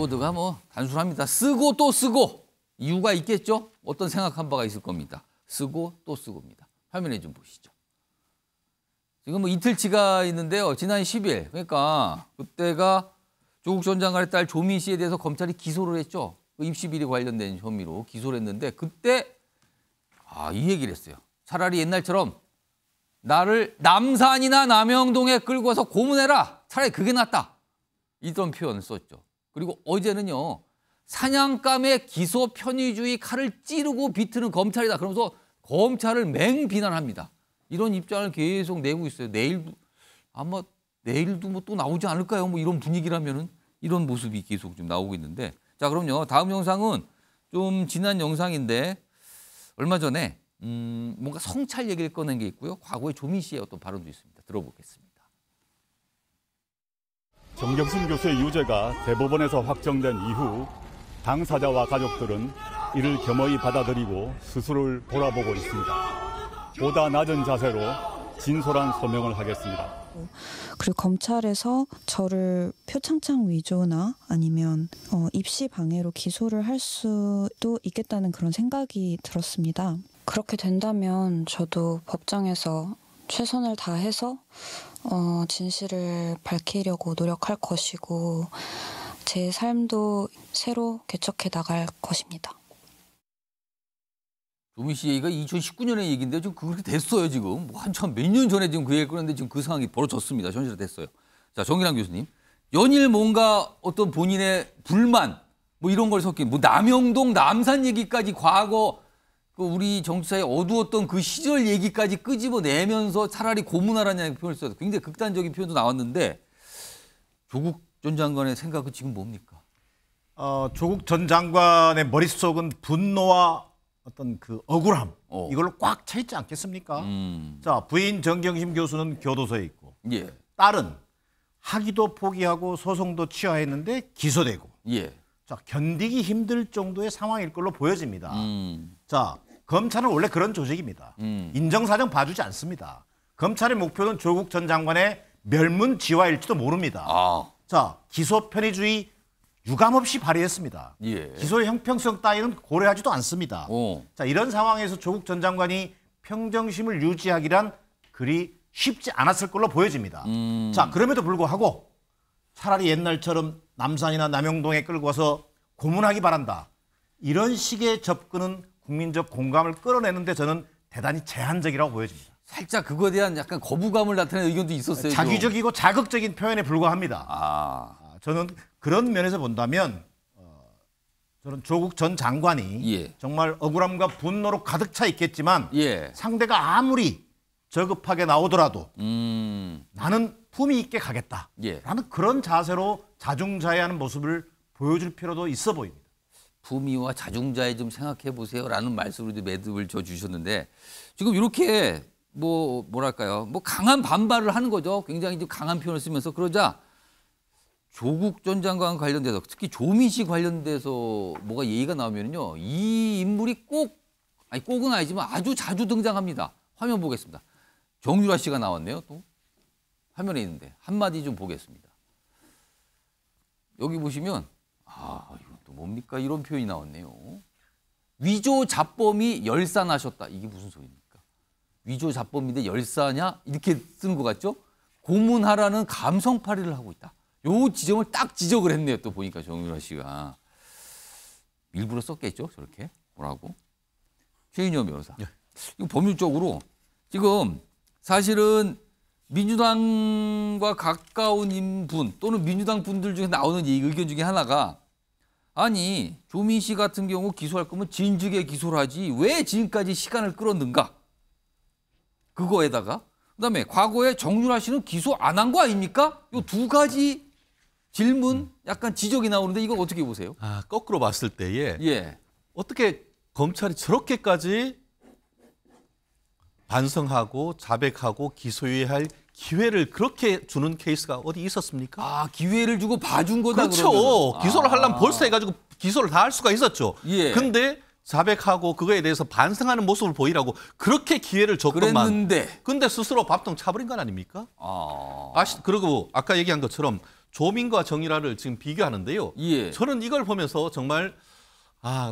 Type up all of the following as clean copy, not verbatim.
키워드가 뭐 단순합니다. 쓰고 또 쓰고. 이유가 있겠죠? 어떤 생각한 바가 있을 겁니다. 쓰고 또 쓰고입니다. 화면에 좀 보시죠. 지금 뭐 이틀치가 있는데요. 지난 10일. 그러니까 그때가 조국 전 장관의 딸 조민 씨에 대해서 검찰이 기소를 했죠. 그 입시 비리 관련된 혐의로 기소를 했는데 그때 이 얘기를 했어요. 차라리 옛날처럼 나를 남산이나 남영동에 끌고 와서 고문해라. 차라리 그게 낫다. 이런 표현을 썼죠. 그리고 어제는요. 사냥감의 기소 편의주의 칼을 찌르고 비트는 검찰이다. 그러면서 검찰을 맹비난합니다. 이런 입장을 계속 내고 있어요. 내일도 뭐 또 나오지 않을까요? 뭐 이런 분위기라면은 이런 모습이 계속 좀 나오고 있는데. 자, 그럼요. 다음 영상은 좀 지난 영상인데 얼마 전에 뭔가 성찰 얘기를 꺼낸 게 있고요. 과거에 조민 씨의 어떤 발언도 있습니다. 들어보겠습니다. 정경심 교수의 유죄가 대법원에서 확정된 이후 당사자와 가족들은 이를 겸허히 받아들이고 스스로를 돌아보고 있습니다. 보다 낮은 자세로 진솔한 소명을 하겠습니다. 그리고 검찰에서 저를 표창장 위조나 아니면 입시 방해로 기소를 할 수도 있겠다는 그런 생각이 들었습니다. 그렇게 된다면 저도 법정에서 최선을 다해서 진실을 밝히려고 노력할 것이고 제 삶도 새로 개척해 나갈 것입니다. 조민 씨 얘기가 2019년의 얘기인데 지금 그렇게 됐어요 지금. 뭐 한참 몇 년 전에 지금 그 얘기를 꺼냈는데 지금 그 상황이 벌어졌습니다. 현실화 됐어요. 자, 정기랑 교수님. 연일 뭔가 어떤 본인의 불만 뭐 이런 걸 섞인 뭐 남영동 남산 얘기까지 과거 그 우리 정치사에 어두웠던 그 시절 얘기까지 끄집어내면서 차라리 고문하라는 표현을 써서 굉장히 극단적인 표현도 나왔는데 조국 전 장관의 생각은 지금 뭡니까? 조국 전 장관의 머릿속은 분노와 어떤 그 억울함 이걸로 꽉 차 있지 않겠습니까? 자, 부인 정경심 교수는 교도소에 있고 예. 딸은 학위도 포기하고 소송도 취하했는데 기소되고 예. 자, 견디기 힘들 정도의 상황일 걸로 보여집니다. 자, 검찰은 원래 그런 조직입니다. 인정사정 봐주지 않습니다. 검찰의 목표는 조국 전 장관의 멸문지화일지도 모릅니다. 자, 기소 편의주의 유감없이 발휘했습니다. 예. 기소의 형평성 따위는 고려하지도 않습니다. 자, 이런 상황에서 조국 전 장관이 평정심을 유지하기란 그리 쉽지 않았을 걸로 보여집니다. 자, 그럼에도 불구하고 차라리 옛날처럼 남산이나 남영동에 끌고 와서 고문하기 바란다. 이런 식의 접근은 국민적 공감을 끌어내는데 저는 대단히 제한적이라고 보여집니다. 살짝 그거에 대한 약간 거부감을 나타내는 의견도 있었어요. 자기적이고 자극적인 표현에 불과합니다. 저는 그런 면에서 본다면 저는 조국 전 장관이 정말 억울함과 분노로 가득 차 있겠지만 상대가 아무리 저급하게 나오더라도 나는 품위 있게 가겠다라는 그런 자세로 자중자애하는 모습을 보여줄 필요도 있어 보입니다. 품위와 자중자애 좀 생각해 보세요라는 말씀으로 매듭을 줘 주셨는데 지금 이렇게 뭐랄까요? 강한 반발을 하는 거죠. 굉장히 좀 강한 표현을 쓰면서 그러자 조국 전 장관 관련돼서 특히 조민 씨 관련돼서 뭐가 얘기가 나오면요. 이 인물이 꼭은 아니지만 아주 자주 등장합니다. 화면 보겠습니다. 정유라 씨가 나왔네요. 또 화면에 있는데 한마디 좀 보겠습니다. 여기 보시면 이건 또 뭡니까? 이런 표현이 나왔네요. 위조 자범이 열산하셨다. 이게 무슨 소리입니까? 위조 자범인데 열사냐? 이렇게 쓰는 것 같죠? 고문하라는 감성팔이를 하고 있다. 요 지점을 딱 지적을 했네요. 또 보니까 정유라 씨가. 일부러 썼겠죠? 저렇게. 뭐라고? 최인영 변호사. 이거 법률적으로 지금 사실은 민주당과 가까운 분 또는 민주당 분들 중에 나오는 의견 중에 하나가 아니 조민 씨 같은 경우 기소할 거면 진즉에 기소를 하지 왜 지금까지 시간을 끌었는가? 그거에다가 그다음에 과거에 정유라 씨는 기소 안 한 거 아닙니까? 이 두 가지 질문 약간 지적이 나오는데 이거 어떻게 보세요? 거꾸로 봤을 때에 어떻게 검찰이 저렇게까지 반성하고 자백하고 기소유예할 기회를 그렇게 주는 케이스가 어디 있었습니까? 기회를 주고 봐준 거다. 그렇죠. 그러면. 기소를 하려면 벌써 해가지고 기소를 다 할 수가 있었죠. 근데 자백하고 그거에 대해서 반성하는 모습을 보이라고 그렇게 기회를 줬건만. 근데 스스로 밥통 차버린 건 아닙니까? 그리고 아까 얘기한 것처럼 조민과 정유라를 지금 비교하는데요. 예. 저는 이걸 보면서 정말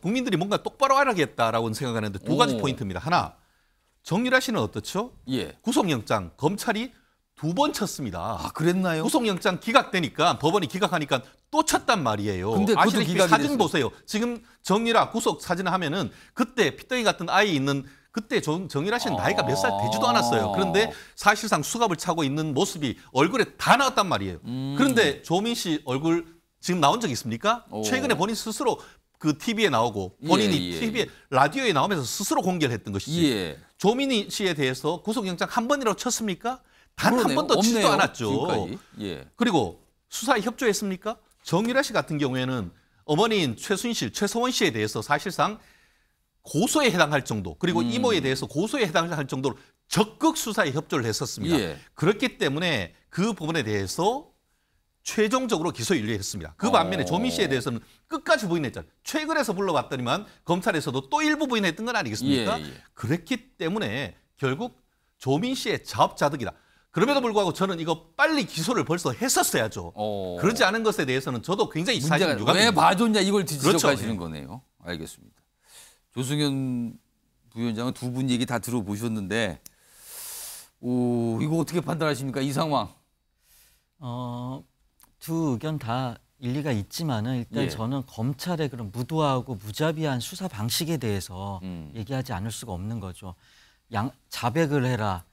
국민들이 뭔가 똑바로 알아야겠다라고 생각하는데 두 가지 포인트입니다. 하나, 정유라 씨는 어떻죠? 예. 구속영장 검찰이 2번 쳤습니다. 아, 그랬나요? 구속영장 기각되니까 법원이 기각하니까 또 쳤단 말이에요. 근데 그것도 아시다시피 기각이 사진 됐어요. 보세요. 지금 정유라 구속 사진을 하면은 그때 피덩이 같은 아이 있는 그때 정유라 씨는 나이가 몇 살 되지도 않았어요. 그런데 사실상 수갑을 차고 있는 모습이 얼굴에 다 나왔단 말이에요. 그런데 조민 씨 얼굴 지금 나온 적 있습니까? 최근에 본인 스스로 그 TV에 나오고 본인이 TV에 라디오에 나오면서 스스로 공개를 했던 것이지. 예. 조민 씨에 대해서 구속영장 한 번이라도 쳤습니까? 단 한 그러네요. 번도 치지도 없네요, 않았죠. 지금까지. 예. 그리고 수사에 협조했습니까? 정유라 씨 같은 경우에는 어머니인 최서원 씨에 대해서 사실상 고소에 해당할 정도, 그리고 이모에 대해서 고소에 해당할 정도로 적극 수사에 협조를 했었습니다. 예. 그렇기 때문에 그 부분에 대해서 최종적으로 기소 윤리했습니다. 그 반면에 조민 씨에 대해서는 끝까지 부인했잖아요. 최근에서 불러봤더니만 검찰에서도 또 일부 부인했던 건 아니겠습니까? 예. 그랬기 때문에 결국 조민 씨의 자업자득이다. 그럼에도 불구하고 저는 이거 빨리 기소를 벌써 했었어야죠. 그러지 않은 것에 대해서는 저도 굉장히 사실 문제가 유감입니다. 왜 봐줬냐 이걸 지적하시는 그렇죠. 거네요. 알겠습니다. 조승현 부위원장은 두 분 얘기 다 들어보셨는데 이거 어떻게 판단하십니까? 이 상황. 두 의견 다 일리가 있지만은 일단 예. 저는 검찰의 그런 무도하고 무자비한 수사 방식에 대해서 얘기하지 않을 수가 없는 거죠. 자백을 해라.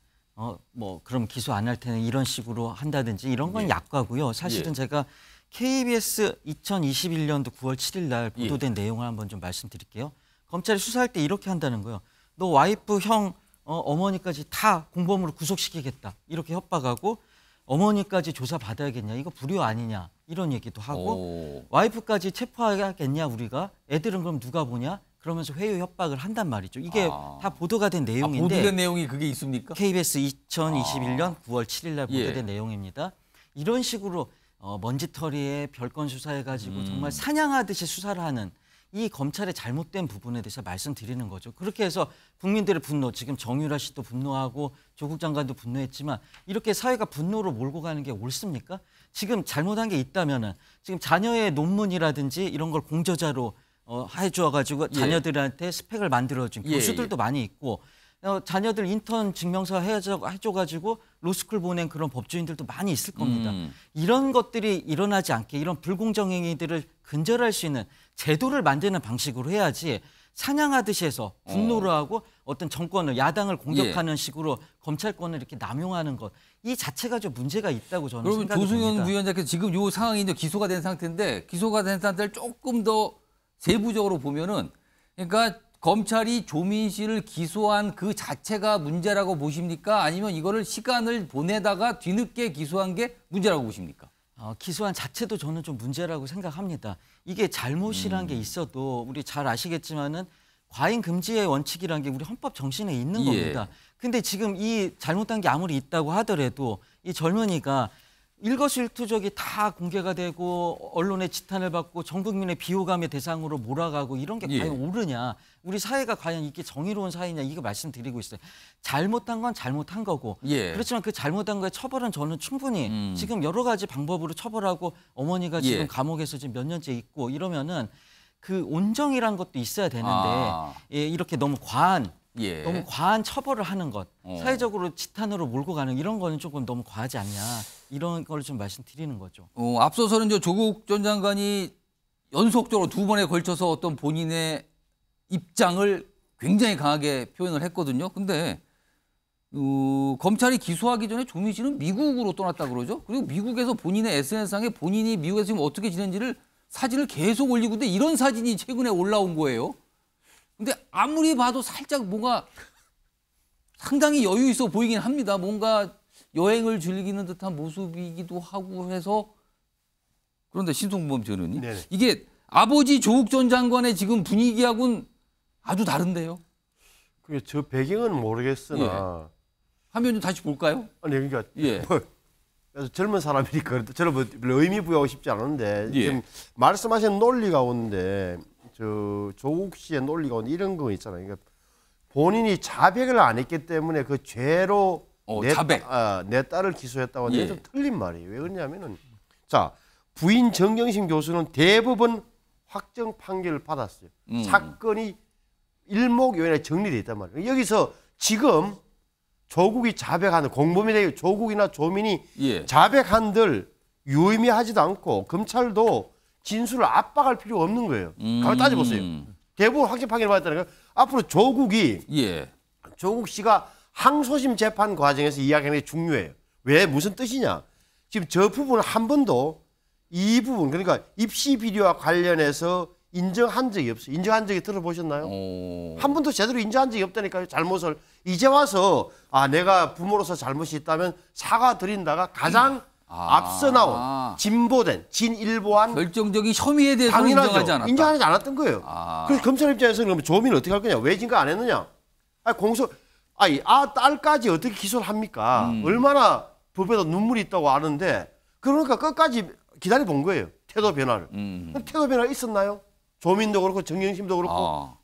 그럼 기소 안 할 테는 이런 식으로 한다든지 이런 건 약과고요. 사실은 제가 KBS 2021년도 9월 7일 날 보도된 내용을 한번 좀 말씀드릴게요. 검찰이 수사할 때 이렇게 한다는 거예요. 너 와이프, 형, 어머니까지 다 공범으로 구속시키겠다. 이렇게 협박하고 어머니까지 조사받아야겠냐. 이거 불효 아니냐. 이런 얘기도 하고 와이프까지 체포하겠냐 우리가. 애들은 그럼 누가 보냐. 그러면서 회유 협박을 한단 말이죠. 이게 다 보도가 된 내용인데. 보도된 내용이 그게 있습니까? KBS 2021년 9월 7일 날 보도된 내용입니다. 이런 식으로 먼지털이에 별건 수사해가지고 정말 사냥하듯이 수사를 하는 이 검찰의 잘못된 부분에 대해서 말씀드리는 거죠. 그렇게 해서 국민들의 분노, 지금 정유라 씨도 분노하고 조국 장관도 분노했지만 이렇게 사회가 분노로 몰고 가는 게 옳습니까? 지금 잘못한 게 있다면은 지금 자녀의 논문이라든지 이런 걸 공저자로 해줘가지고 자녀들한테 스펙을 만들어준 교수들도 많이 있고 자녀들 인턴 증명서 해줘가지고 로스쿨 보낸 그런 법조인들도 많이 있을 겁니다. 이런 것들이 일어나지 않게 이런 불공정 행위들을 근절할 수 있는 제도를 만드는 방식으로 해야지 사냥하듯이 해서 분노를 하고 어떤 정권을 야당을 공격하는 식으로 검찰권을 이렇게 남용하는 것 이 자체가 좀 문제가 있다고 저는 생각이 듭니다. 조승현 부위원장께서 지금 이 상황이 이제 기소가 된 상태인데 기소가 된 상태를 조금 더 세부적으로 보면은 그러니까 검찰이 조민 씨를 기소한 그 자체가 문제라고 보십니까? 아니면 이거를 시간을 보내다가 뒤늦게 기소한 게 문제라고 보십니까? 기소한 자체도 저는 좀 문제라고 생각합니다. 이게 잘못이란 게 있어도 우리 잘 아시겠지만은 과잉 금지의 원칙이란 게 우리 헌법 정신에 있는 겁니다. 근데 지금 이 잘못한 게 아무리 있다고 하더라도 이 젊은이가 일거수일투족이 다 공개가 되고 언론의 지탄을 받고 전 국민의 비호감의 대상으로 몰아가고 이런 게 과연 옳으냐. 우리 사회가 과연 이게 정의로운 사회냐 이거 말씀드리고 있어요. 잘못한 건 잘못한 거고 그렇지만 그 잘못한 거의 처벌은 저는 충분히 지금 여러 가지 방법으로 처벌하고 어머니가 지금 감옥에서 지금 몇 년째 있고 이러면은 그 온정이란 것도 있어야 되는데 이렇게 너무 과한 너무 과한 처벌을 하는 것, 사회적으로 지탄으로 몰고 가는 이런 거는 조금 너무 과하지 않냐 이런 걸 좀 말씀드리는 거죠. 앞서서는 조국 전 장관이 연속적으로 두 번에 걸쳐서 어떤 본인의 입장을 굉장히 강하게 표현을 했거든요. 근데 검찰이 기소하기 전에 조민 씨는 미국으로 떠났다 그러죠. 그리고 미국에서 본인의 SNS상에 본인이 미국에서 지금 어떻게 지낸지를 사진을 계속 올리고 있는데 이런 사진이 최근에 올라온 거예요. 근데 아무리 봐도 살짝 뭔가 상당히 여유 있어 보이긴 합니다. 뭔가 여행을 즐기는 듯한 모습이기도 하고 해서 그런데 신송범 전 의원님 이게 아버지 조국 전 장관의 지금 분위기하고는 아주 다른데요. 그게 저 배경은 모르겠으나 화면 좀 다시 볼까요? 아니 그러니까 그래서 젊은 사람이니까 저는 뭐 별로 의미 부여하고 싶지 않은데 지금 말씀하신 논리 가운데 저 조국 씨의 논리 가운데 이런 거 있잖아요. 그러니까 본인이 자백을 안 했기 때문에 그 죄로 내 딸을 기소했다고 하는데 좀 틀린 말이에요. 왜 그러냐면은 자, 부인 정경심 교수는 대법원 확정 판결을 받았어요. 사건이 일목요연에 정리돼 있단 말이에요. 여기서 지금 조국이 자백하는 공범이 되고 조국이나 조민이 예. 자백한들 유의미하지도 않고 검찰도 진술을 압박할 필요가 없는 거예요. 가만 따져보세요. 대법원 확정 판결을 받았다는 거 앞으로 조국이 예. 조국 씨가 항소심 재판 과정에서 이야기하는 게 중요해요. 왜 무슨 뜻이냐? 지금 저 부분은 한 번도 이 부분 그러니까 입시 비리와 관련해서 인정한 적이 없어요. 인정한 적이 들어보셨나요? 한 번도 제대로 인정한 적이 없다니까요. 잘못을 이제 와서 내가 부모로서 잘못이 있다면 사과드린다가 가장 앞서 나온 진보된 진일보한 결정적인 혐의에 대해서 당연하죠. 인정하지 않았다. 인정하지 않았던 거예요. 그래서 검찰 입장에서는 그러면 조민을 어떻게 할 거냐? 왜 증거 안 했느냐? 딸까지 어떻게 기소를 합니까? 얼마나 법에도 눈물이 있다고 아는데 그러니까 끝까지 기다려 본 거예요. 태도 변화를. 태도 변화가 있었나요? 조민도 그렇고 정경심도 그렇고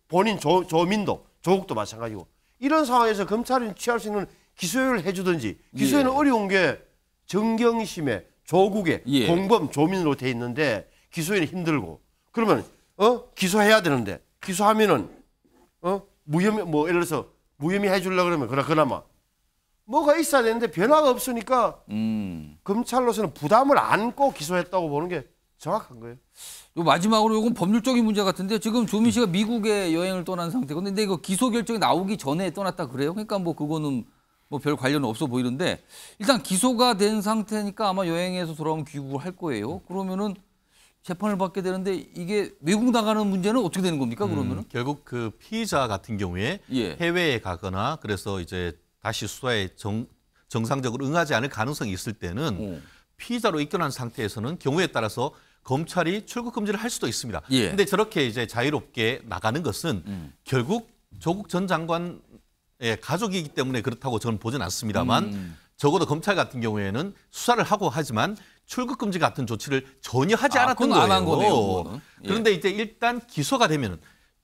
본인 조민도 조국도 마찬가지고 이런 상황에서 검찰이 취할 수 있는 기소유예를 해주든지 기소유예는 어려운 게 정경심의 조국의 공범 조민으로 돼 있는데 기소유예는 힘들고 그러면 기소해야 되는데 기소하면은 무혐의 예를 들어서 무혐의 해주려고 그러면 그나마 뭐가 있어야 되는데 변화가 없으니까 검찰로서는 부담을 안고 기소했다고 보는 게 정확한 거예요. 요 마지막으로 이건 법률적인 문제 같은데 지금 조민 씨가 미국에 여행을 떠난 상태고 근데 이거 기소 결정이 나오기 전에 떠났다 그래요? 그러니까 뭐 그거는 뭐 별 관련은 없어 보이는데 일단 기소가 된 상태니까 아마 여행에서 돌아오면 귀국을 할 거예요. 그러면은 재판을 받게 되는데 이게 외국 나가는 문제는 어떻게 되는 겁니까? 그러면은 결국 그 피의자 같은 경우에 해외에 가거나 그래서 이제 다시 수사에 정상적으로 응하지 않을 가능성이 있을 때는 피의자로 입건한 상태에서는 경우에 따라서 검찰이 출국 금지를 할 수도 있습니다. 그런데 저렇게 이제 자유롭게 나가는 것은 결국 조국 전 장관의 가족이기 때문에 그렇다고 저는 보진 않습니다만 적어도 검찰 같은 경우에는 수사를 하고 하지만 출국 금지 같은 조치를 전혀 하지 않았던 거예요. 안 한 거네요. 그런데 이제 일단 기소가 되면은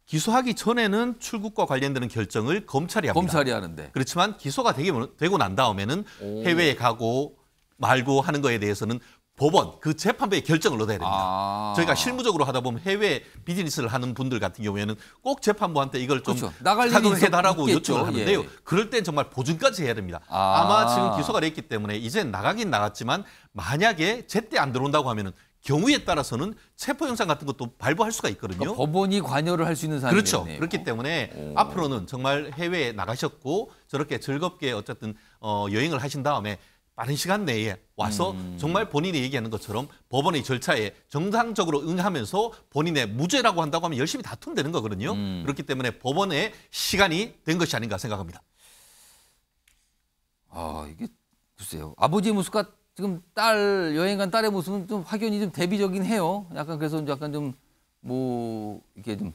기소하기 전에는 출국과 관련되는 결정을 검찰이 합니다. 검찰이 하는데. 그렇지만 기소가 되고 난 다음에는 해외에 가고 말고 하는 거에 대해서는 법원, 그 재판부의 결정을 얻어야 됩니다. 저희가 실무적으로 하다 보면 해외 비즈니스를 하는 분들 같은 경우에는 꼭 재판부한테 이걸 좀 작용해달라고 요청을 하는데요. 그럴 땐 정말 보증까지 해야 됩니다. 아마 지금 기소가 됐기 때문에 이제 나가긴 나갔지만 만약에 제때 안 들어온다고 하면은 경우에 따라서는 체포 영장 같은 것도 발부할 수가 있거든요. 그러니까 법원이 관여를 할 수 있는 사안이네요. 그렇죠. 그렇기 때문에 앞으로는 정말 해외에 나가셨고 저렇게 즐겁게 어쨌든 여행을 하신 다음에 빠른 시간 내에 와서 정말 본인이 얘기하는 것처럼 법원의 절차에 정상적으로 응하면서 본인의 무죄라고 한다고 하면 열심히 다투면 되는 거거든요. 그렇기 때문에 법원의 시간이 된 것이 아닌가 생각합니다. 이게 글쎄요. 아버지의 모습과 지금 딸 여행 간 딸의 모습은 좀 확연히 좀 대비적이긴 해요. 약간 그래서 약간 좀 뭐 이렇게 좀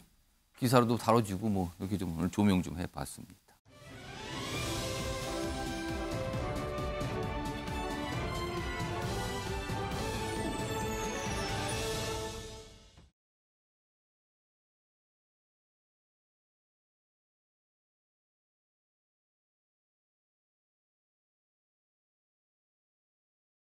기사로도 다뤄지고 뭐 이렇게 좀 오늘 조명 좀 해봤습니다.